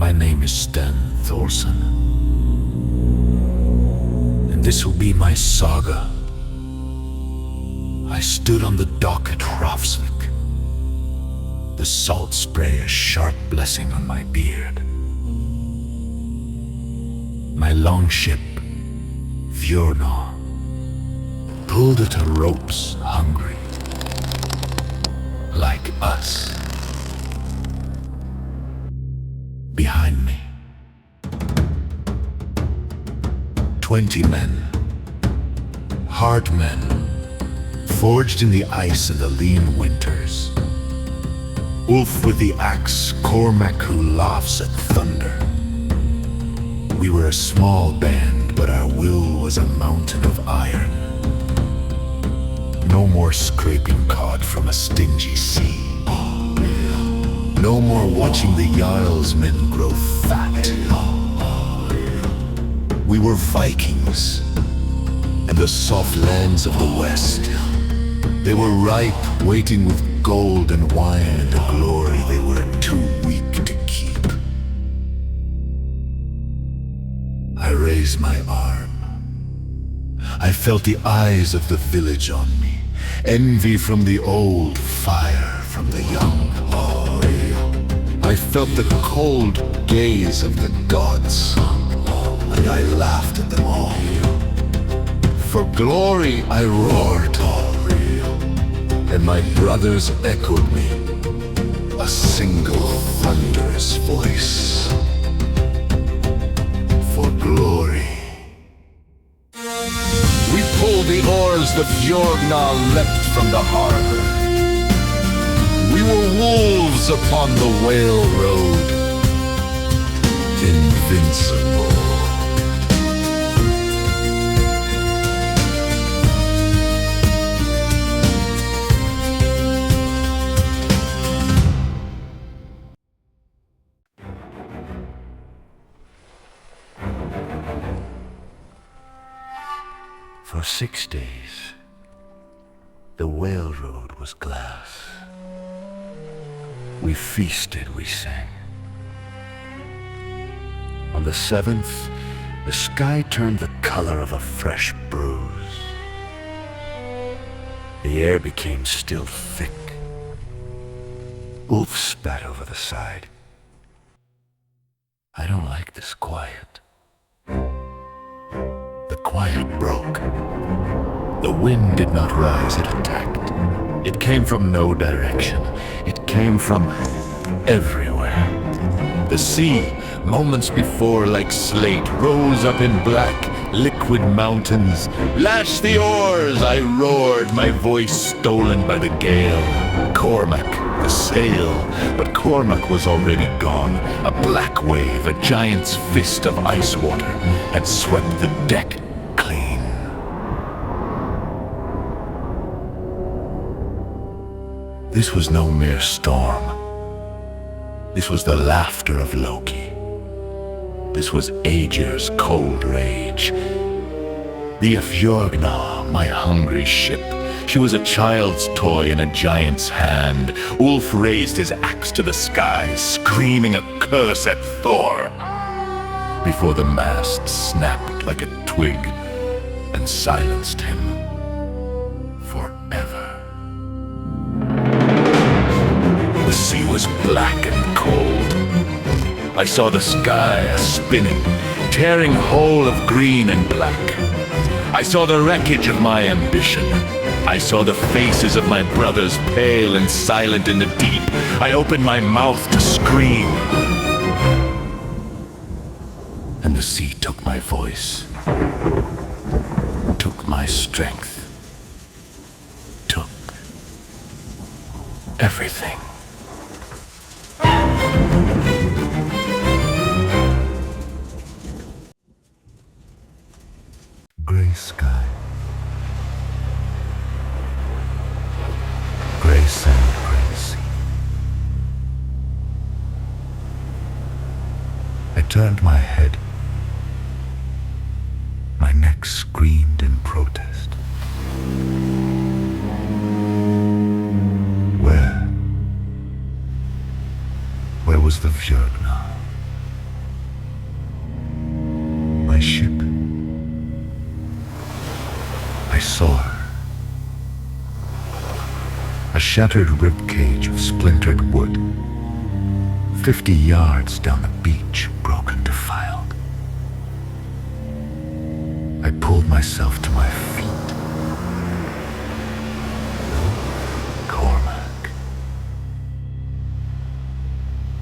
My name is Sten Thorson, and this will be my saga. I stood on the dock at Ravsvik, the salt spray a sharp blessing on my beard. My longship, Fjordna, pulled at her ropes hungry, like us. Behind me, 20 men, hard men, forged in the ice and the lean winters. Wolf with the axe, Cormac who laughs at thunder. We were a small band, but our will was a mountain of iron. No more scraping cod from a stingy sea. No more watching the Jarl's men grow fat. We were Vikings, and the soft lands of the West. They were ripe, waiting with gold and wine and a glory they were too weak to keep. I raised my arm. I felt the eyes of the village on me, envy from the old, fire from the young. I felt the cold gaze of the gods, and I laughed at them all. For glory I roared, and my brothers echoed me, a single thunderous voice. For glory. We pulled the oars, the Fjordna leapt from the harbor. We were wolves upon the whale road, invincible. For 6 days, the whale road was glass. We feasted, we sang. On the 7th, the sky turned the color of a fresh bruise. The air became still thick. Wolf spat over the side. I don't like this quiet. The quiet broke. The wind did not rise, it attacked. It came from no direction. It came from everywhere. The sea, moments before like slate, rose up in black, liquid mountains. Lash the oars, I roared, my voice stolen by the gale. Cormac, the sail, but Cormac was already gone. A black wave, a giant's fist of ice water, had swept the deck clean. This was no mere storm. This was the laughter of Loki. This was Aegir's cold rage. The Fjordna, my hungry ship. She was a child's toy in a giant's hand. Ulf raised his axe to the sky, screaming a curse at Thor, before the mast snapped like a twig and silenced him forever. The sea was black and cold. I saw the sky spinning, tearing whole of green and black. I saw the wreckage of my ambition. I saw the faces of my brothers pale and silent in the deep. I opened my mouth to scream. And the sea took my voice, took my strength, took everything. Gray sky, gray sand, gray sea. I turned my head. My neck screamed in protest. Where was the Fjordna? ship. I saw her. A shattered ribcage of splintered wood. 50 yards down the beach, broken, defiled. I pulled myself to my feet. Cormac.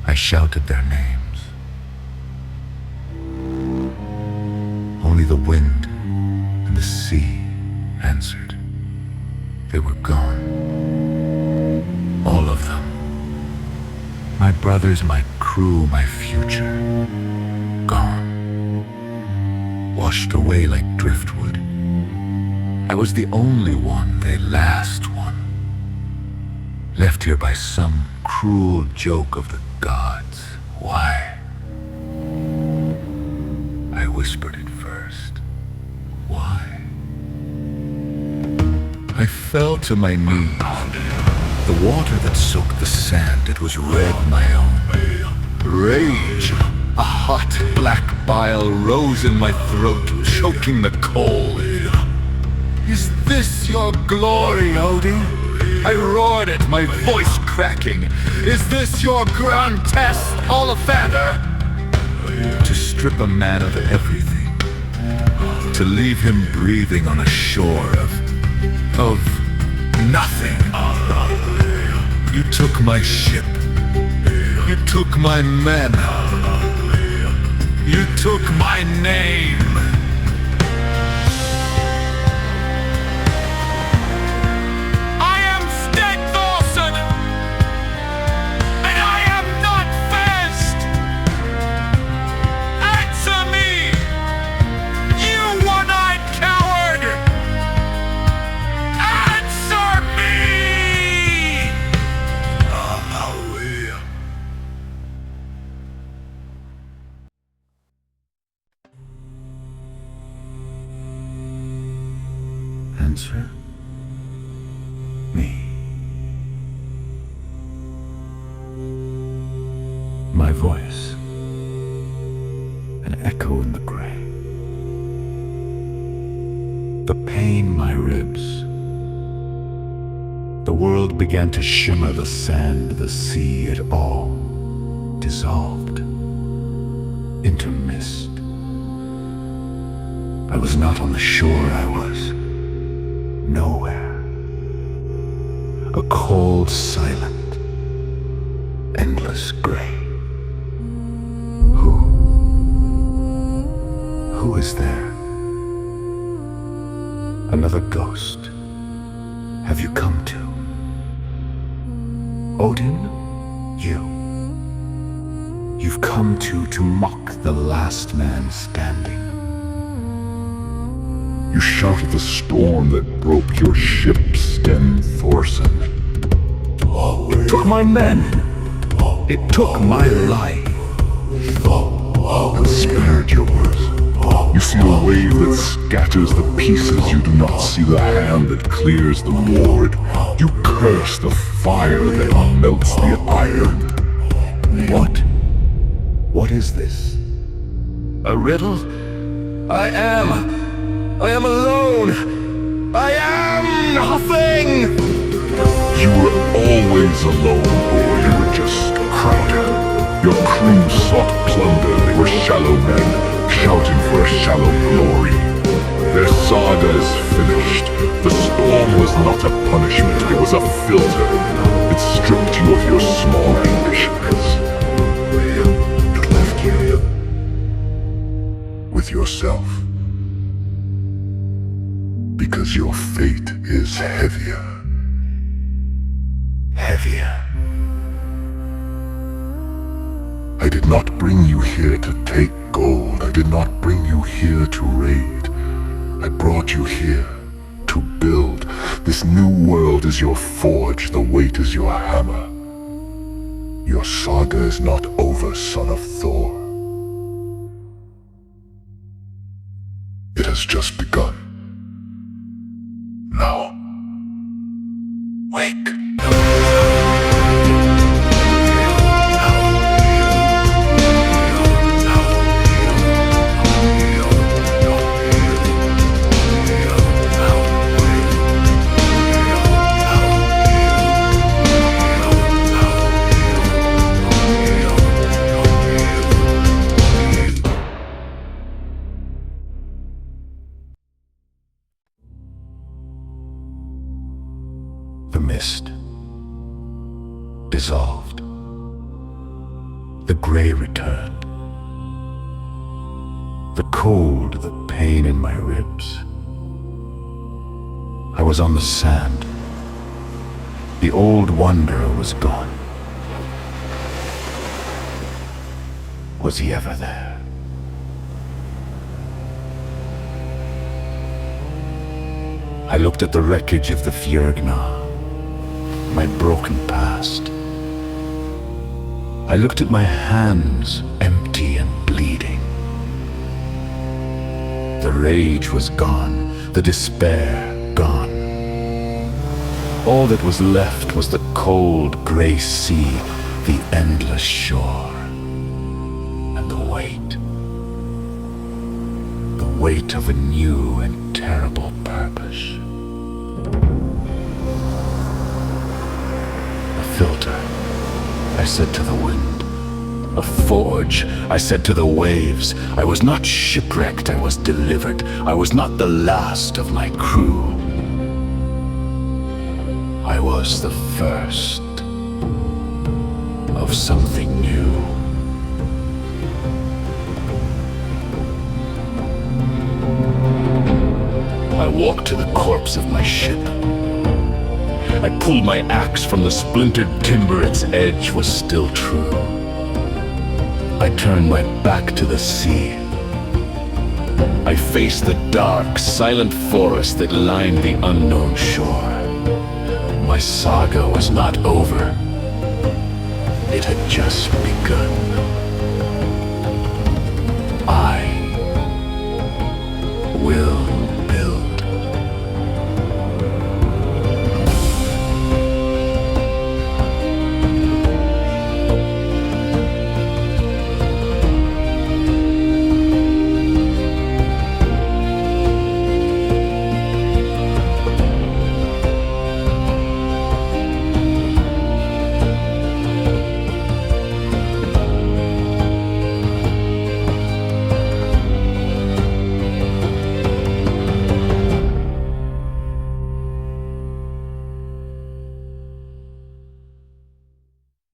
I shouted their names. Only the wind and the sea answered. They were gone. All of them. My brothers, my crew, my future. Gone. Washed away like driftwood. I was the only one, the last one. Left here by some cruel joke of the gods. Why? I whispered it first. Why? I fell to my knees. The water that soaked the sand, it was red, my own. Rage. A hot black bile rose in my throat, choking the cold. Is this your glory, Odin? I roared it, my voice cracking. Is this your grand test, Ollivander? To strip a man of everything. To leave him breathing on a shore of nothing. You took my ship. You took my men. You took my name. I am Sten Thorson, and I am not fast. Answer me, you one-eyed coward. Answer me. Hallelujah. Answer me. My voice, an echo in the gray. The pain, my ribs. The world began to shimmer, the sand, the sea, it all dissolved into mist. I was not on the shore, I was nowhere. A cold, silent, endless gray. Who is there? Another ghost. Have you come to? Odin? You've come to mock the last man standing. You shouted the storm that broke your ship, Sten Thorson. It took my men. It took my life. And spared yours. You see a wave that scatters the pieces. You do not see the hand that clears the ward. You curse the fire that melts the iron. What is this? A riddle? I am alone! I am nothing! You were always alone, or you were just crowded. Your crew sought plunder, they were shallow men, shouting for a shallow glory. Their saga is finished. The storm was not a punishment, it was a filter. It stripped you of your small ambitions. It left you with yourself. Because your fate is heavier. Heavier. I did not bring you here to take gold. I did not bring you here to raid. I brought you here to build. This new world is your forge. The weight is your hammer. Your saga is not over, son of Thor. It has just begun. Now, wake. The gray returned. The cold, the pain in my ribs. I was on the sand. The old wanderer was gone. Was he ever there? I looked at the wreckage of the Fjörgna, my broken past. I looked at my hands, empty and bleeding. The rage was gone, the despair gone. All that was left was the cold, gray sea, the endless shore, and the weight of a new and terrible purpose. A filter, I said to the wind. A forge, I said to the waves. I was not shipwrecked, I was delivered. I was not the last of my crew. I was the first of something new. I walked to the corpse of my ship. I pulled my axe from the splintered timber, its edge was still true. I turned my back to the sea. I faced the dark, silent forest that lined the unknown shore. My saga was not over. It had just begun.